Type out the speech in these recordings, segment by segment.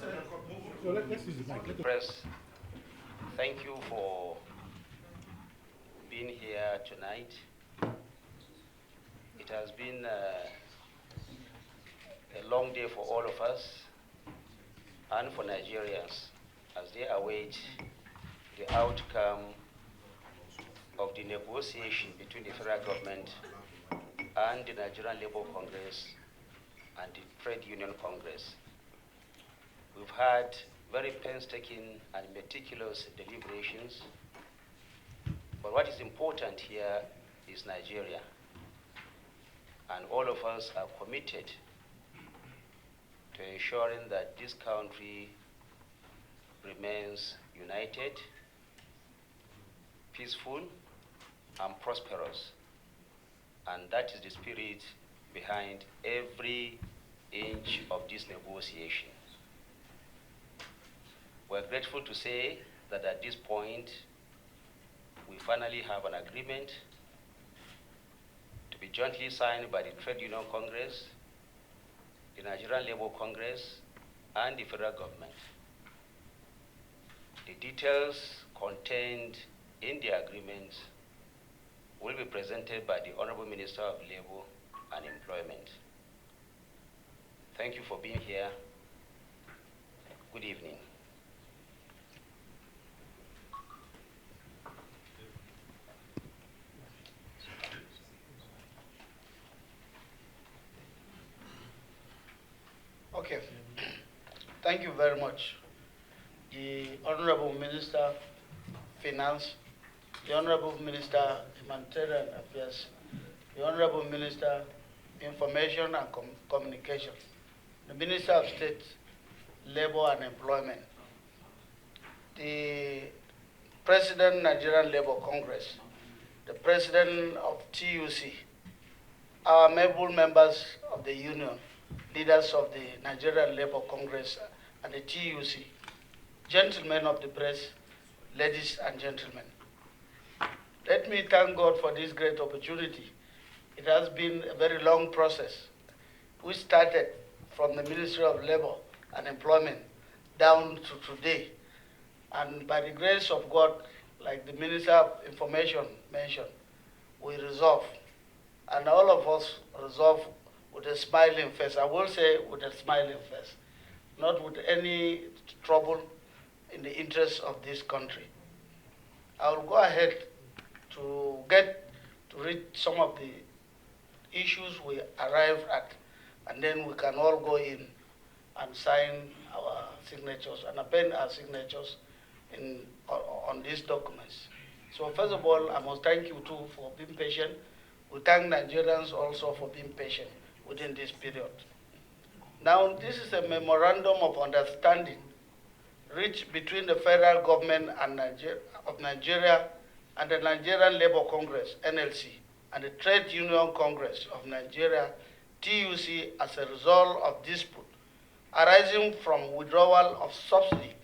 So let's use the mic. Press, thank you for being here tonight. It has been a long day for all of us and for Nigerians as they await the outcome of the negotiation between the federal government and the Nigerian Labour Congress and the Trade Union Congress. We've had very painstaking and meticulous deliberations, but what is important here is Nigeria, and all of us are committed to ensuring that this country remains united, peaceful, and prosperous. And that is the spirit behind every inch of this negotiation. We're grateful to say that at this point, we finally have an agreement to be jointly signed by the Trade Union Congress, the Nigerian Labour Congress, and the federal government. The details contained in the agreement will be presented by the Honorable Minister of Labour and Employment. Thank you for being here. Good evening. Okay. Thank you very much. The Honorable Minister Finance, the Honorable Minister Humanitarian Affairs, the Honorable Minister Information and Communication, the Minister of State, Labor and Employment, the President Nigerian Labour Congress, the President of TUC, our able members of the Union, leaders of the Nigerian Labour Congress and the TUC, gentlemen of the press, ladies and gentlemen. Let me thank God for this great opportunity. It has been a very long process. We started from the Ministry of Labour and Employment down to today. And by the grace of God, like the Minister of Information mentioned, we resolve. And all of us resolve with a smiling face. I will say with a smiling face, not with any trouble in the interests of this country. I will go ahead to read some of the issues we arrived at, and then we can all go in and sign our signatures and append our signatures on these documents. So first of all, I must thank you too for being patient. We thank Nigerians also for being patient within this period. Now, this is a memorandum of understanding reached between the federal government and of Nigeria and the Nigerian Labour Congress, NLC, and the Trade Union Congress of Nigeria, TUC, as a result of dispute arising from withdrawal of subsidy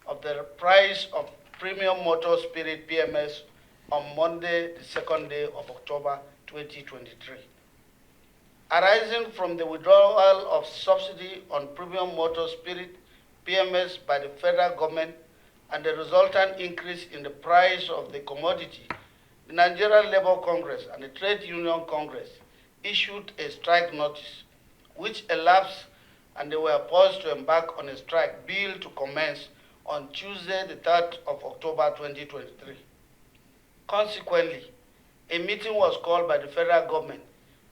of the price of premium motor spirit PMS on Monday, the 2nd day of October 2023. Arising from the withdrawal of subsidy on premium motor spirit PMS by the federal government and the resultant increase in the price of the commodity, the Nigerian Labour Congress and the Trade Union Congress issued a strike notice, which elapsed, and they were forced to embark on a strike bill to commence on Tuesday, the 3rd of October 2023. Consequently, a meeting was called by the federal government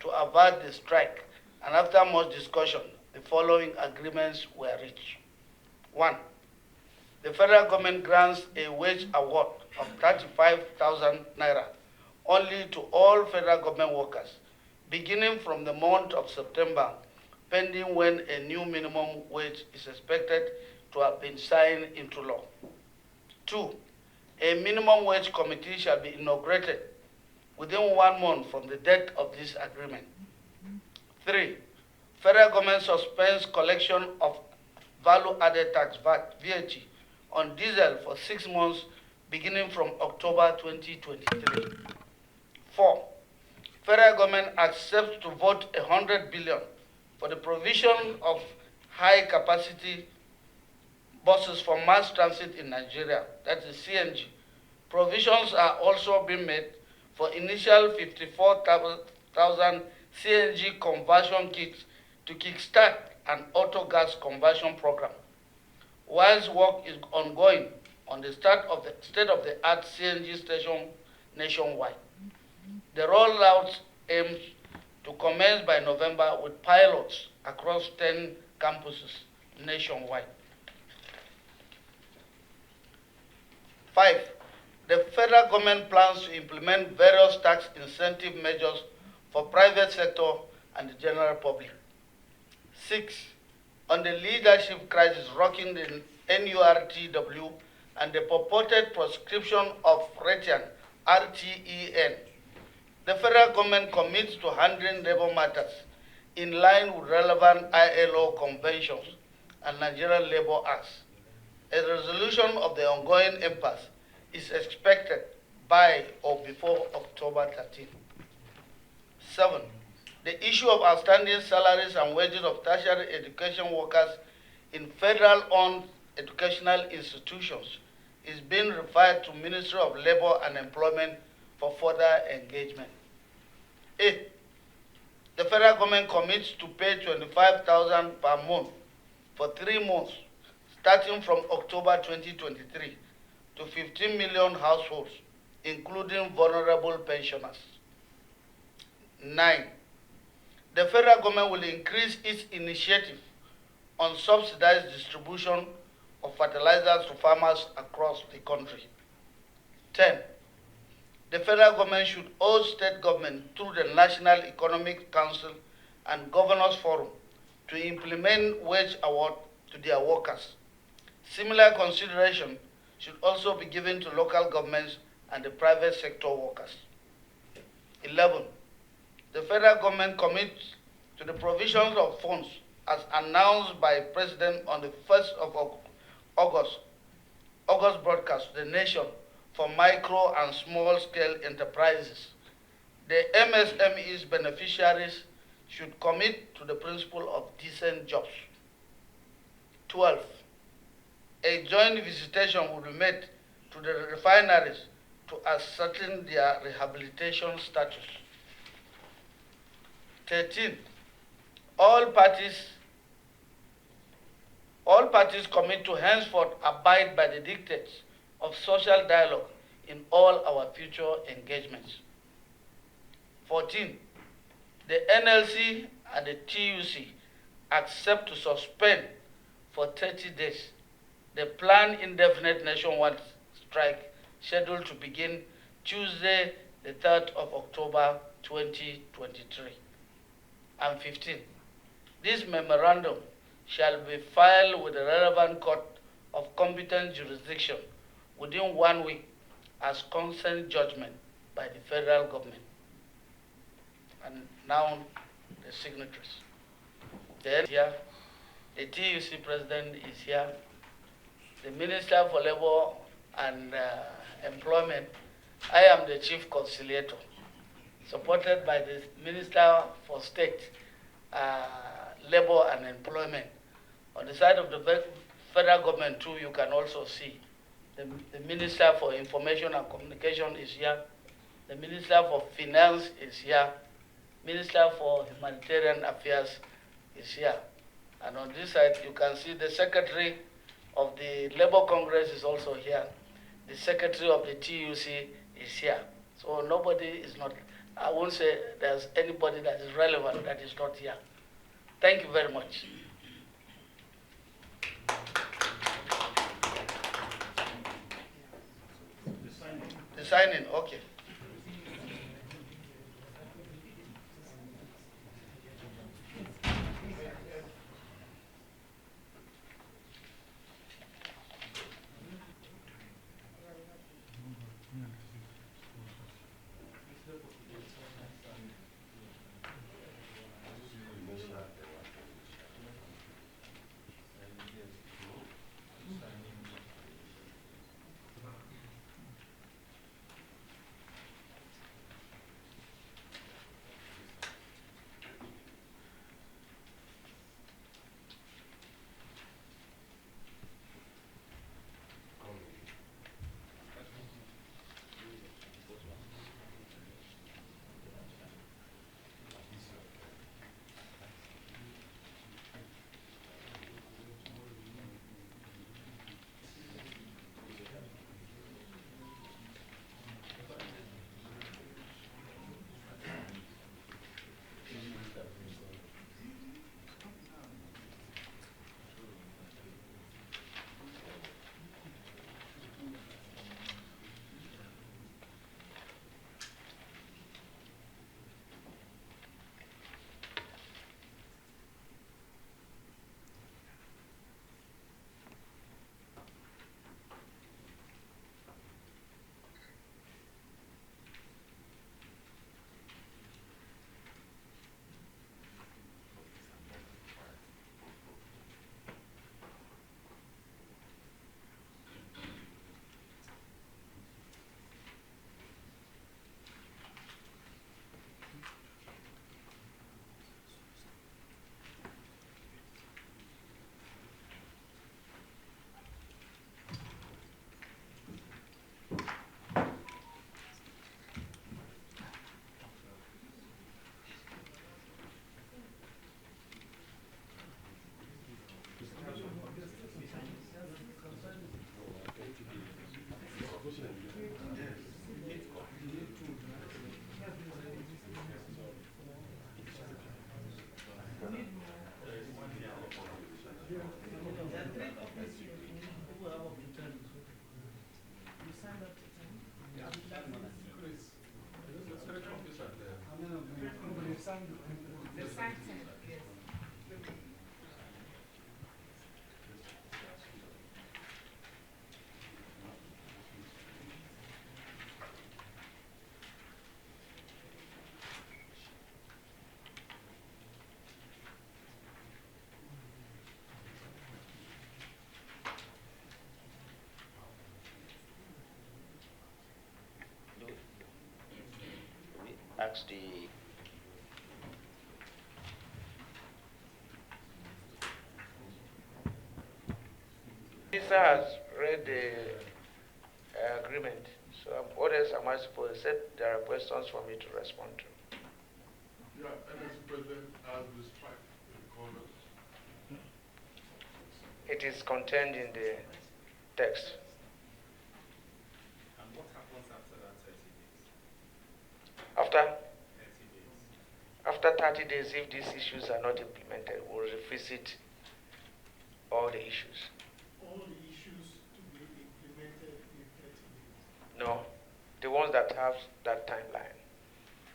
to avert the strike, and after much discussion, the following agreements were reached. 1. The federal government grants a wage award of 35,000 naira only to all federal government workers, beginning from the month of September, pending when a new minimum wage is expected to have been signed into law. 2. A minimum wage committee shall be inaugurated within 1 month from the date of this agreement. 3. Federal government suspends collection of value-added tax VAT on diesel for 6 months beginning from October 2023. 4. Federal government accepts to vote 100 billion for the provision of high-capacity buses for mass transit in Nigeria, that is CNG. Provisions are also being made for initial 54,000 CNG conversion kits to kickstart an auto gas conversion program. Whilst work is ongoing on the start of the state-of-the-art CNG station nationwide, the rollout aims to commence by November with pilots across 10 campuses nationwide. 5. The federal government plans to implement various tax incentive measures for private sector and the general public. 6. On the leadership crisis rocking the NURTW and the purported proscription of Retian, RTEN, the federal government commits to handling labor matters in line with relevant ILO conventions and Nigerian Labor Acts. A resolution of the ongoing impasse is expected by or before October 13. 7. The issue of outstanding salaries and wages of tertiary education workers in federal-owned educational institutions is being referred to Ministry of Labor and Employment for further engagement. 8. The federal government commits to pay $25,000 per month for 3 months, starting from October 2023, to 15 million households, including vulnerable pensioners. 9. The federal government will increase its initiative on subsidized distribution of fertilizers to farmers across the country. 10. The federal government should urge state government through the National Economic Council and Governors Forum to implement wage award to their workers. Similar consideration should also be given to local governments and the private sector workers. 11. The federal government commits to the provisions of funds as announced by President on the 1st of August broadcast to the nation for micro and small-scale enterprises. The MSME's beneficiaries should commit to the principle of decent jobs. 12. A joint visitation will be made to the refineries to ascertain their rehabilitation status. 13. All parties commit to henceforth abide by the dictates of social dialogue in all our future engagements. 14. The NLC and the TUC accept to suspend for 30 days the planned indefinite nationwide strike scheduled to begin Tuesday, the 3rd of October 2023. And 15. This memorandum shall be filed with the relevant court of competent jurisdiction within 1 week as consent judgment by the federal government. And now the signatories. Then here, the TUC president is here. The Minister for Labor and Employment. I am the chief conciliator, supported by the Minister for State, Labor and Employment. On the side of the federal government too, you can also see the Minister for Information and Communication is here. The Minister for Finance is here. Minister for Humanitarian Affairs is here. And on this side, you can see the Secretary of the Labour Congress is also here. The Secretary of the TUC is here. So nobody is not, I won't say there's anybody that is relevant that is not here. Thank you very much. The signing, okay. Ask the Minister has read the agreement, so what else am I supposed to, except there are questions for me to respond to? Yeah, NLC President has the strike in the corner. It is contained in the text. And what happens after that 30 days? After 30 days. After 30 days, if these issues are not implemented, we'll revisit all the issues. All the issues to be implemented in 30 days. No, the ones that have that timeline.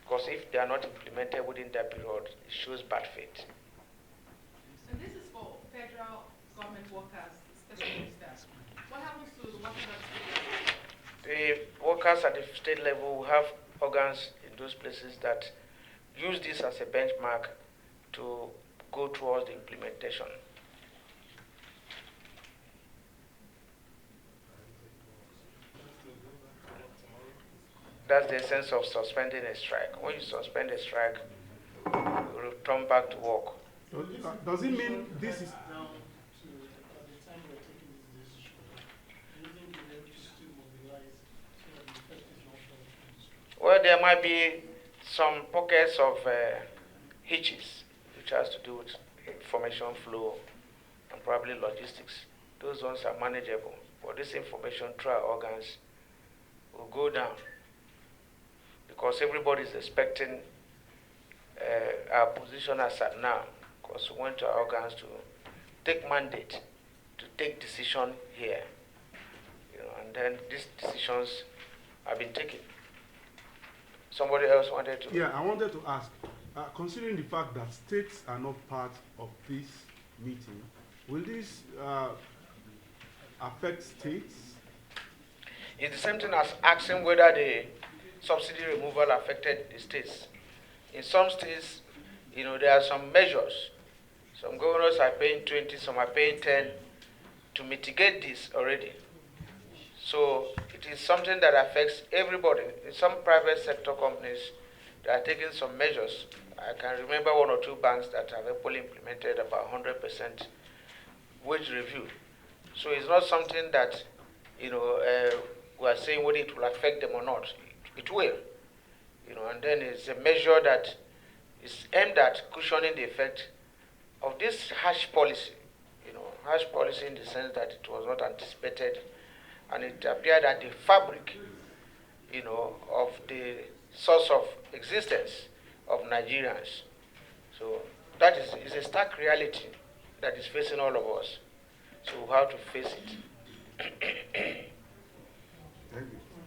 Because if they are not implemented within that period, it shows bad faith. And this is for federal government workers, especially staff. What happens to the workers at the state level? The workers at the state level will have organs in those places that use this as a benchmark to go towards the implementation. That's the essence of suspending a strike. When you suspend a strike, you return back to work. Does it mean this is... Down to at the time we're taking this decision, using the way to still mobilize so that the effect is not felt on the street. Well, there might be some pockets of hitches, which has to do with information flow and probably logistics. Those ones are manageable, but this information through our organs will go down because everybody is expecting our position as at now, because we went to our organs to take mandate, to take decision here, and then these decisions have been taken. Somebody else wanted to? Yeah, I wanted to ask, considering the fact that states are not part of this meeting, will this affect states? It's the same thing as asking whether the subsidy removal affected the states. In some states, there are some measures. Some governors are paying 20, some are paying 10 to mitigate this already. So it is something that affects everybody. In some private sector companies, they are taking some measures. I can remember one or two banks that have actually implemented about 100% wage review. So it's not something that, we are saying whether it will affect them or not. It will. And then it's a measure that is aimed at cushioning the effect of this harsh policy. Harsh policy in the sense that it was not anticipated, and it appeared that the fabric, of the source of existence of Nigerians. So that is a stark reality that is facing all of us. So we have to face it.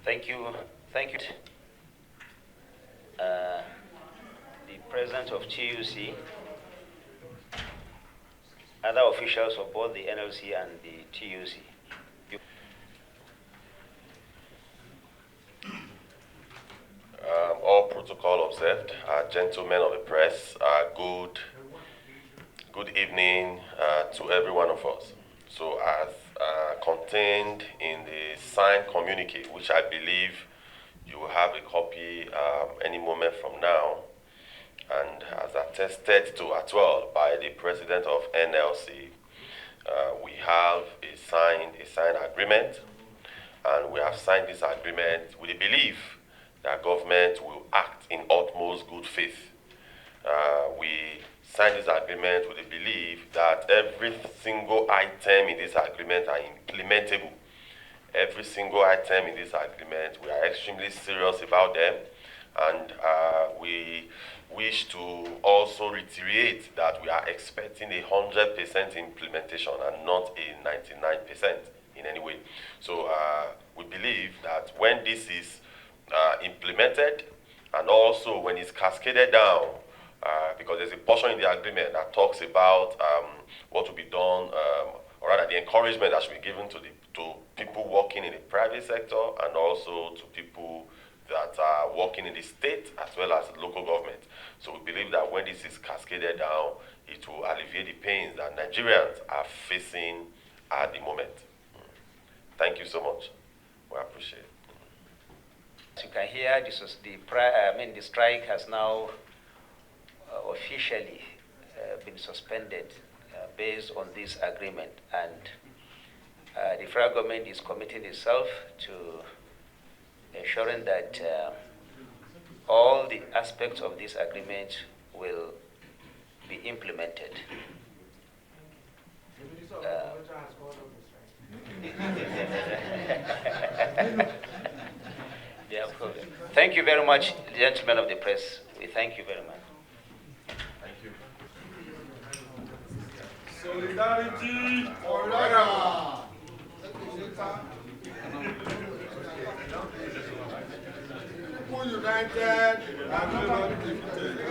Thank you. Thank you. The president of TUC, other officials of both the NLC and the TUC. All protocol observed. Gentlemen of the press, good evening to every one of us. So as contained in the signed communique, which I believe you will have a copy any moment from now, and as attested to as well by the president of NLC, we have a signed agreement, and we have signed this agreement with the belief that government will act in utmost good faith. We signed this agreement with the belief that every single item in this agreement are implementable. Every single item in this agreement, we are extremely serious about them, and we wish to also reiterate that we are expecting 100% implementation and not a 99% in any way. So we believe that when this is implemented, and also when it's cascaded down, because there's a portion in the agreement that talks about what will be done, or rather the encouragement that should be given to people working in the private sector and also to people that are working in the state as well as local government. So we believe that when this is cascaded down, it will alleviate the pains that Nigerians are facing at the moment. Thank you so much. We appreciate it. As you can hear, the strike has now officially been suspended based on this agreement, and the federal government is committing itself to ensuring that all the aspects of this agreement will be implemented. Thank you very much, gentlemen of the press. We thank you very much. Thank you. Solidarity forever. People united and never defeated.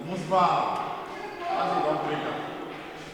Musba.